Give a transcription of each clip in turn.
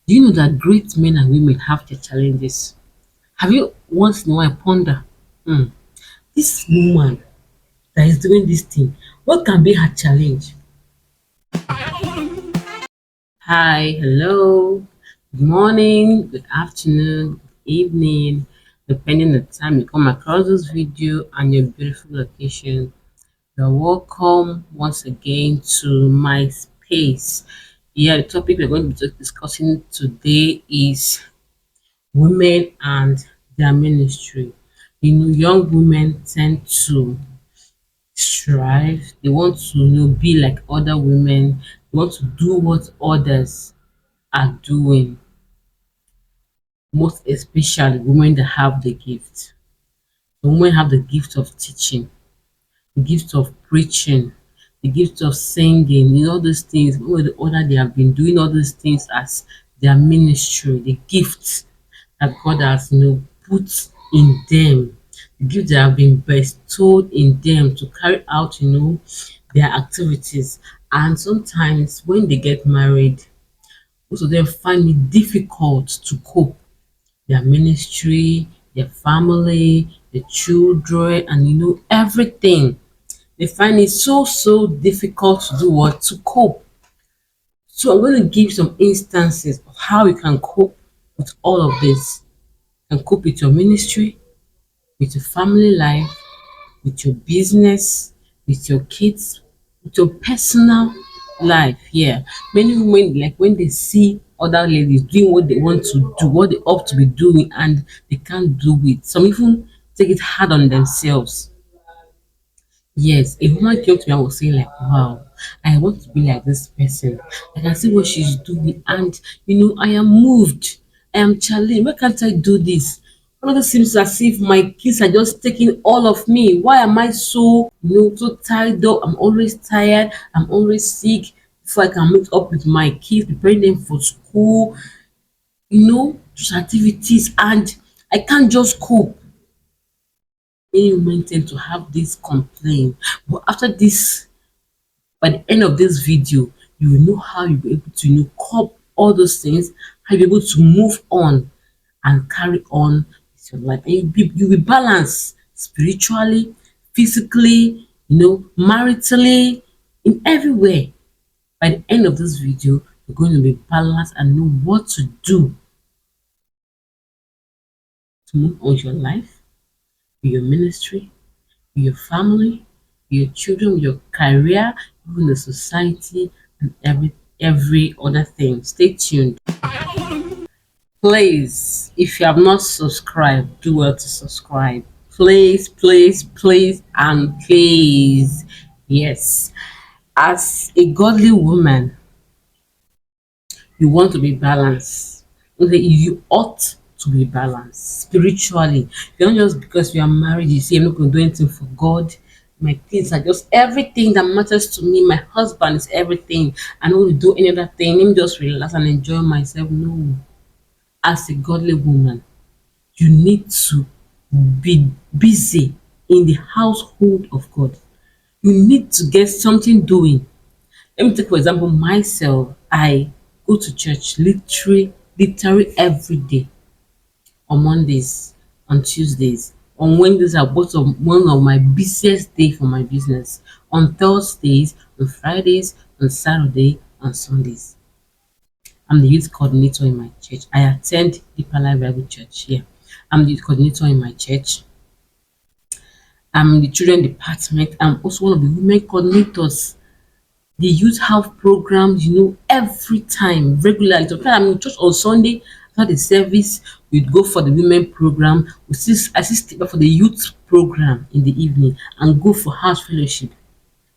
Do you know that great men and women have their challenges? Have you once in a while ponder, hmm, this woman that is doing this thing, what can be her challenge? Hi, hello, good morning, good afternoon, good evening, depending on the time you come across this video and your beautiful location. You're welcome once again to my space. Yeah, the topic we're going to be discussing today is women and their ministry. You know, young women tend to strive, they want to be like other women, they want to do what others are doing, most especially women that have the gift. The women have the gift of teaching, the gift of preaching, the gift of singing, all those things. One way or the other, they have been doing all those things as their ministry, the gifts that God has, put in them, the gifts that have been bestowed in them to carry out, their activities. And sometimes when they get married, most of them find it difficult to cope their ministry, their family, the children, and everything. They find it so difficult to do what? To cope. So I'm going to give some instances of how you can cope with all of this. You can cope with your ministry, with your family life, with your business, with your kids, with your personal life. Yeah. Many women, like when they see other ladies doing what they want to do, what they ought to be doing, and they can't do it. Some even take it hard on themselves. Yes, a woman came to me and was saying like, wow, I want to be like this person. I can see what she's doing and I am moved. I am challenged. Why can't I do this? Another seems as if my kids are just taking all of me. Why am I so tired up? I'm always tired. I'm always sick. Before I can meet up with my kids, preparing them for school, just activities, and I can't just cope. Many women tend to have this complaint. But after this, by the end of this video, you will know how you'll be able to cope all those things, how you'll be able to move on and carry on with your life. And you'll be balanced spiritually, physically, maritally, in every way. By the end of this video, you're going to be balanced and know what to do to move on with your life, with your ministry, with your family, with your children, with your career, even the society, and every other thing. Stay tuned. Please, if you have not subscribed, do well to subscribe. Please, and please. Yes. As a godly woman, you want to be balanced. Okay, you ought to be balanced spiritually. You don't just because you are married, you say I'm not going to do anything for God. My kids are just everything that matters to me. My husband is everything. I don't want to do any other thing. Let me just relax and enjoy myself. No. As a godly woman, you need to be busy in the household of God. You need to get something doing. Let me take for example myself. I go to church literally every day. On Mondays, on Tuesdays, on Wednesdays are both of one of my busiest day for my business. On Thursdays, on Fridays, on Saturday, on Sundays. I'm the youth coordinator in my church. I attend Deeper Life Bible Church here. I'm the youth coordinator in my church. I'm in the children department. I'm also one of the women coordinators. The youth have programs, every time, regularly. So I'm in church on Sunday after the service. We'd go for the women program. We still assist for the youth program in the evening and go for house fellowship.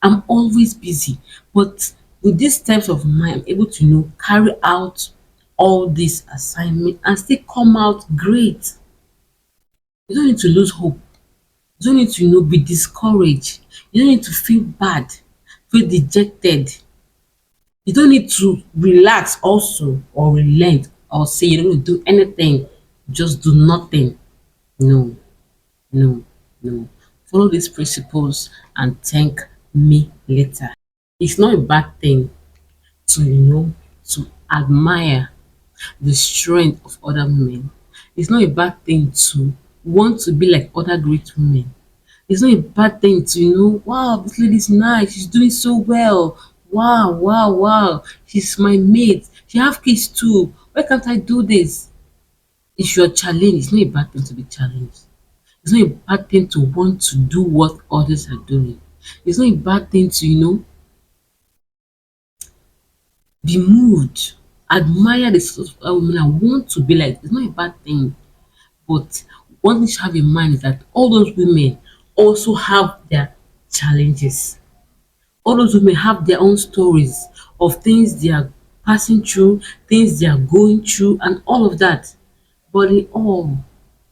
I'm always busy, but with these types of mind, I'm able to carry out all these assignments and still come out great. You don't need to lose hope. You don't need to be discouraged. You don't need to feel bad, feel dejected. You don't need to relax also or relent or say you don't need to do anything. Just do nothing. No, no, no. Follow these principles and thank me later. It's not a bad thing to to admire the strength of other women. It's not a bad thing to want to be like other great women. It's not a bad thing to, wow, this lady's nice, she's doing so well. Wow, wow, wow. She's my mate. She have kids too. Why can't I do this? It's your challenge. It's not a bad thing to be challenged. It's not a bad thing to want to do what others are doing. It's not a bad thing to, be moved, admire the sort of women I want to be like. It's not a bad thing. But one thing you should have in mind is that all those women also have their challenges. All those women have their own stories of things they are passing through, things they are going through, and all of that. But in all,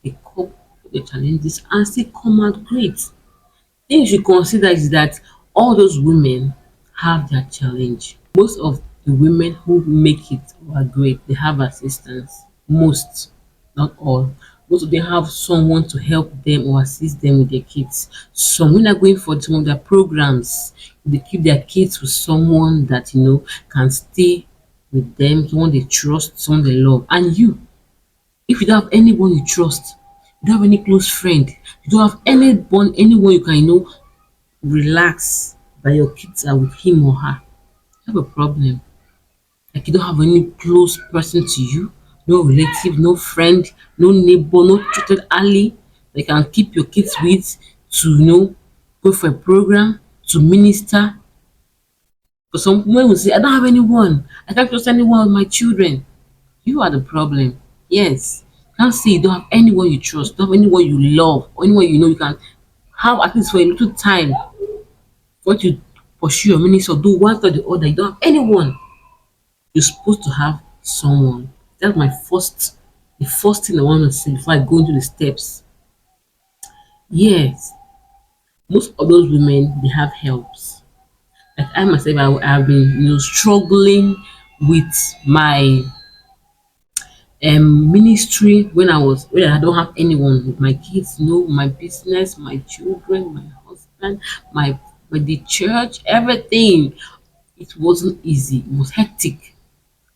they cope with the challenges and still come out great. Thing you should consider is that all those women have their challenge. Most of the women who make it or are great, they have assistance. Most, not all. Most of them have someone to help them or assist them with their kids. Some women are going for some of their programs. They keep their kids with someone that can stay with them, someone they trust, someone they love. And you, if you don't have anyone you trust, you don't have any close friend, you don't have anyone you can relax that your kids are with him or her, you have a problem. Like you don't have any close person to you, no relative, no friend, no neighbor, no trusted ally that you can keep your kids with to go for a program, to minister. Because some women will say, I don't have anyone, I can't trust anyone with my children. You are the problem. Yes. You can't say you don't have anyone you trust, don't have anyone you love, or anyone you can have at least for a little time for you to pursue your ministry or do one or the other. You don't have anyone. You're supposed to have someone. That's the first thing I want to say before I go into the steps. Yes, most of those women they have helps. Like I myself, I've been struggling with my ministry when I don't have anyone with my kids, my business, my children, my husband, the church, everything. It wasn't easy. It was hectic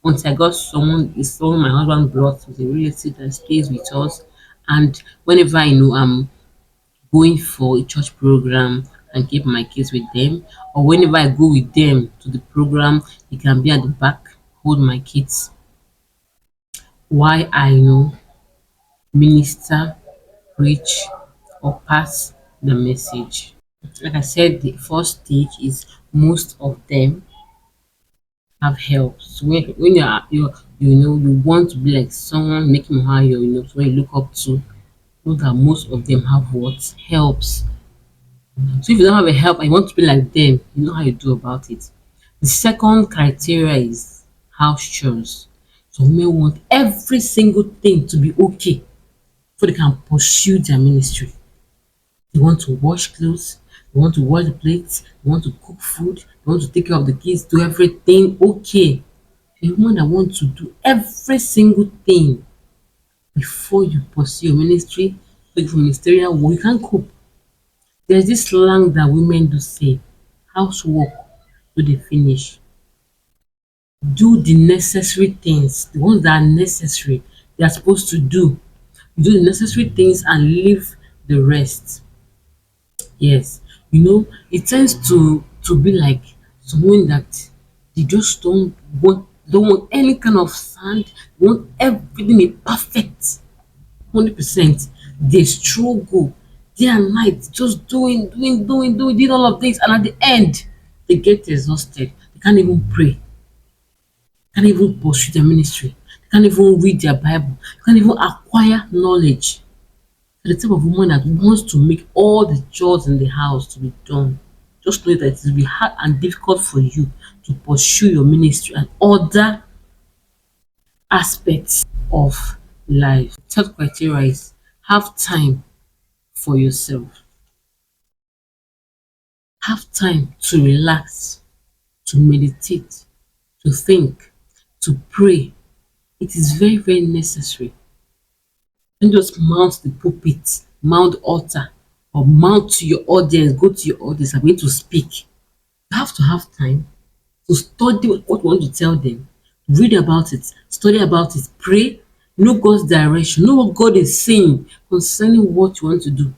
until I got someone my husband brought with a relative that stays with us. And whenever I'm going for a church program and keep my kids with them, or whenever I go with them to the program, he can be at the back, hold my kids. Why I minister, preach, or pass the message. Like I said, the first stage is most of them have help. So when you want to be like someone, making higher, someone you look up to, know that most of them have what helps. So if you don't have a help and you want to be like them, you know how you do about it. The second criteria is house chores. So women want every single thing to be okay so they can pursue their ministry. They want to wash clothes, they want to wash the plates, they want to cook food, they want to take care of the kids, do everything okay. A woman that wants to do every single thing before you pursue your ministry, like for ministerial work, you can't cope. There's this slang that women do say, housework do they finish. Do the necessary things, the ones that are necessary, they are supposed to do. Do the necessary things and leave the rest. Yes, it tends to be like someone that they just don't want any kind of sand, they want everything be perfect, 100%. They struggle day and night, just doing, did all of this, and at the end, they get exhausted. They can't even pray, can't even pursue their ministry, they can't even read their Bible, they can't even acquire knowledge. The type of woman that wants to make all the chores in the house to be done. Just know that it will be hard and difficult for you to pursue your ministry and other aspects of life. Third criteria is have time for yourself. Have time to relax, to meditate, to think, to pray. It is very, very necessary. Don't just mount the pulpit, mount the altar, or mount to your audience, go to your audience and begin to speak. You have to have time to study what you want to tell them, Read about it, study about it, pray, know God's direction, know what God is saying concerning what you want to do.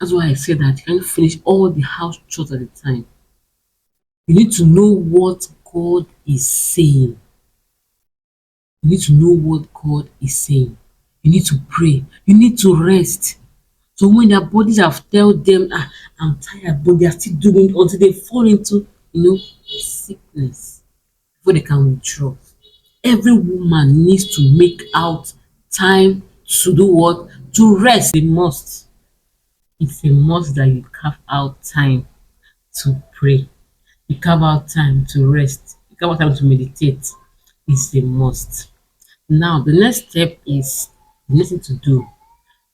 That's why I say that you can't finish all the house chores at a time. You need to know what God is saying. You need to know what God is saying. You need to pray. You need to rest. So when their bodies have told them, I'm tired, but they are still doing it until they fall into, sickness before they can withdraw. Every woman needs to make out time to do what? To rest. They must. It's a must that you carve out time to pray. You carve out time to rest. You carve out time to meditate. It's a must. Now, the next thing to do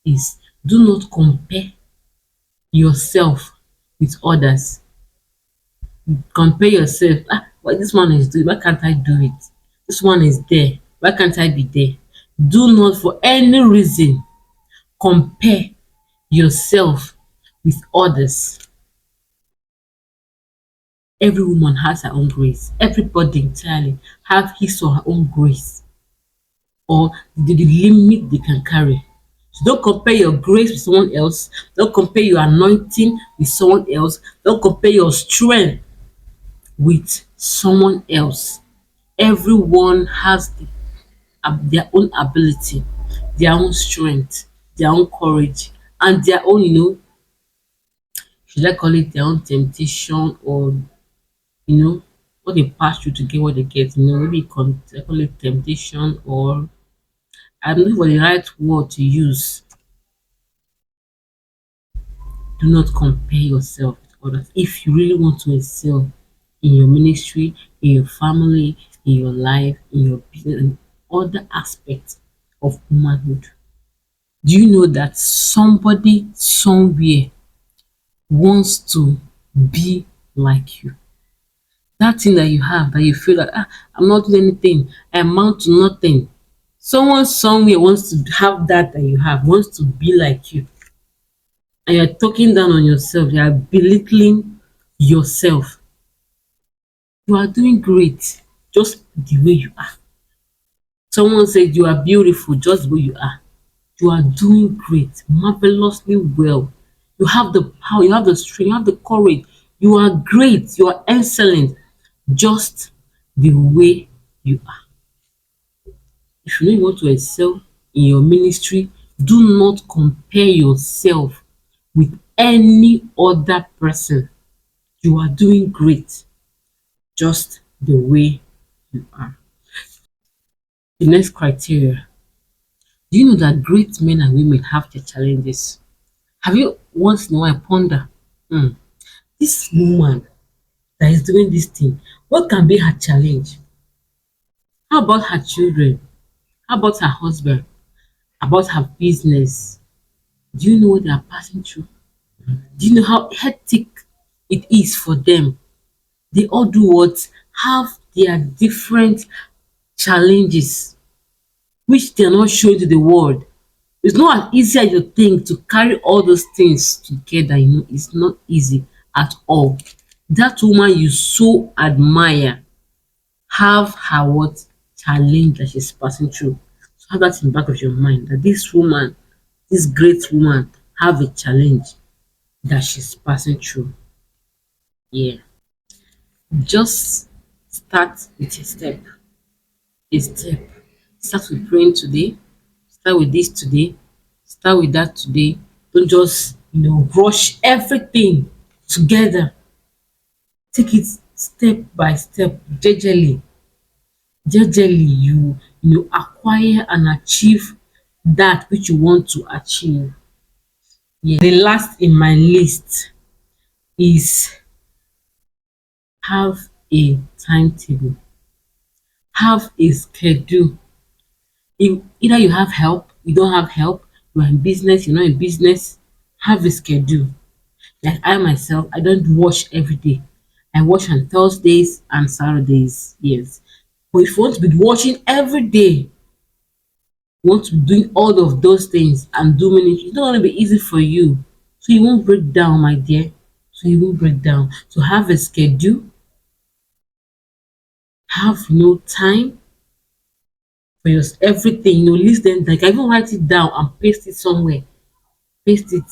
is do not compare yourself with others. Compare yourself. What this one is doing, why can't I do it? This one is there, why can't I be there? Do not for any reason compare yourself with others. Every woman has her own grace. Everybody entirely have his or her own grace, or the limit they can carry. So don't compare your grace with someone else. Don't compare your anointing with someone else. Don't compare your strength with someone else. Everyone has their own ability, their own strength, their own courage, and their own, should I call it their own temptation, or what they pass through to get what they get. Maybe I call it temptation, or I'm looking for the right word to use. Do not compare yourself with others. If you really want to excel in your ministry, in your family, in your life, in your business, and other aspects of womanhood, do you know that somebody somewhere wants to be like you? That thing that you have that you feel like, I'm not doing anything, I amount to nothing. Someone somewhere wants to have that you have, wants to be like you. And you're talking down on yourself, you're belittling yourself. You are doing great just the way you are. Someone said you are beautiful just the way you are. You are doing great, marvelously well. You have the power, you have the strength, you have the courage. You are great, you are excellent just the way you are. If you really want to excel in your ministry, do not compare yourself with any other person. You are doing great just the way you are. The next criteria. Do you know that great men and women have their challenges? Have you once in a while ponder, hmm, this woman that is doing this thing, what can be her challenge? How about her children? How about her husband? About her business? Do you know what they are passing through? Do you know how hectic it is for them? They all do what? Have their different challenges which they are not showing to the world. It's not as easy as you think to carry all those things together. It's not easy at all. That woman you so admire have her what? Challenge that she's passing through. So have that in the back of your mind that this woman, this great woman, have a challenge that she's passing through. Yeah. Just start with a step. A step. Start with praying today. Start with this today. Start with that today. Don't just rush everything together. Take it step by step, jejely. Jejely, you acquire and achieve that which you want to achieve. Yeah. The last in my list is have a timetable. Have a schedule. If either you have help, you don't have help, you are in business, you're not in business, have a schedule. Like I myself, I don't wash every day. I wash on Thursdays and Saturdays, yes. But if you want to be washing every day, you want to be doing all of those things and do many, it's not going to be easy for you. So you won't break down, my dear. So you won't break down. So have a schedule, have time for your everything. List them. Like, I even write it down and paste it somewhere. Paste it.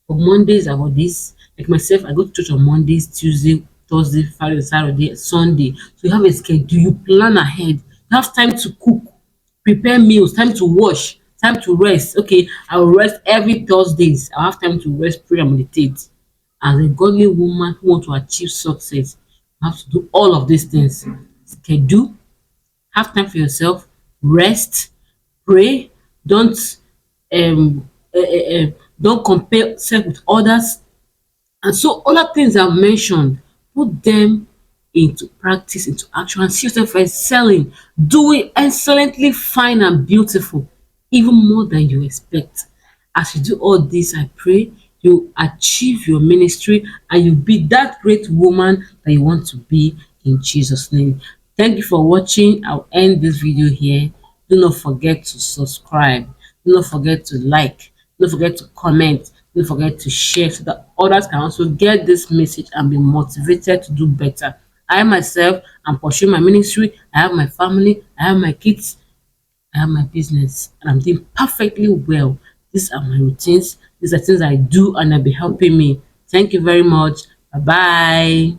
For Mondays about this. Like myself, I go to church on Mondays, Tuesday, Thursday, Friday, Saturday, Sunday. So you have a schedule, you plan ahead. You have time to cook, prepare meals, time to wash, time to rest. Okay, I will rest every Thursdays. I have time to rest, pray and meditate. As a godly woman who want to achieve success, you have to do all of these things. Schedule, have time for yourself, rest, pray, don't compare yourself with others. And so other things I've mentioned, put them into practice, into action, and see yourself excelling, doing excellently fine and beautiful, even more than you expect. As you do all this, I pray you achieve your ministry and you be that great woman that you want to be in Jesus' name. Thank you for watching. I'll end this video here. Do not forget to subscribe. Do not forget to like. Don't forget to comment. Don't forget to share so that others can also get this message and be motivated to do better. I myself am pursuing my ministry. I have my family. I have my kids. I have my business. And I'm doing perfectly well. These are my routines. These are things I do and they'll be helping me. Thank you very much. Bye-bye.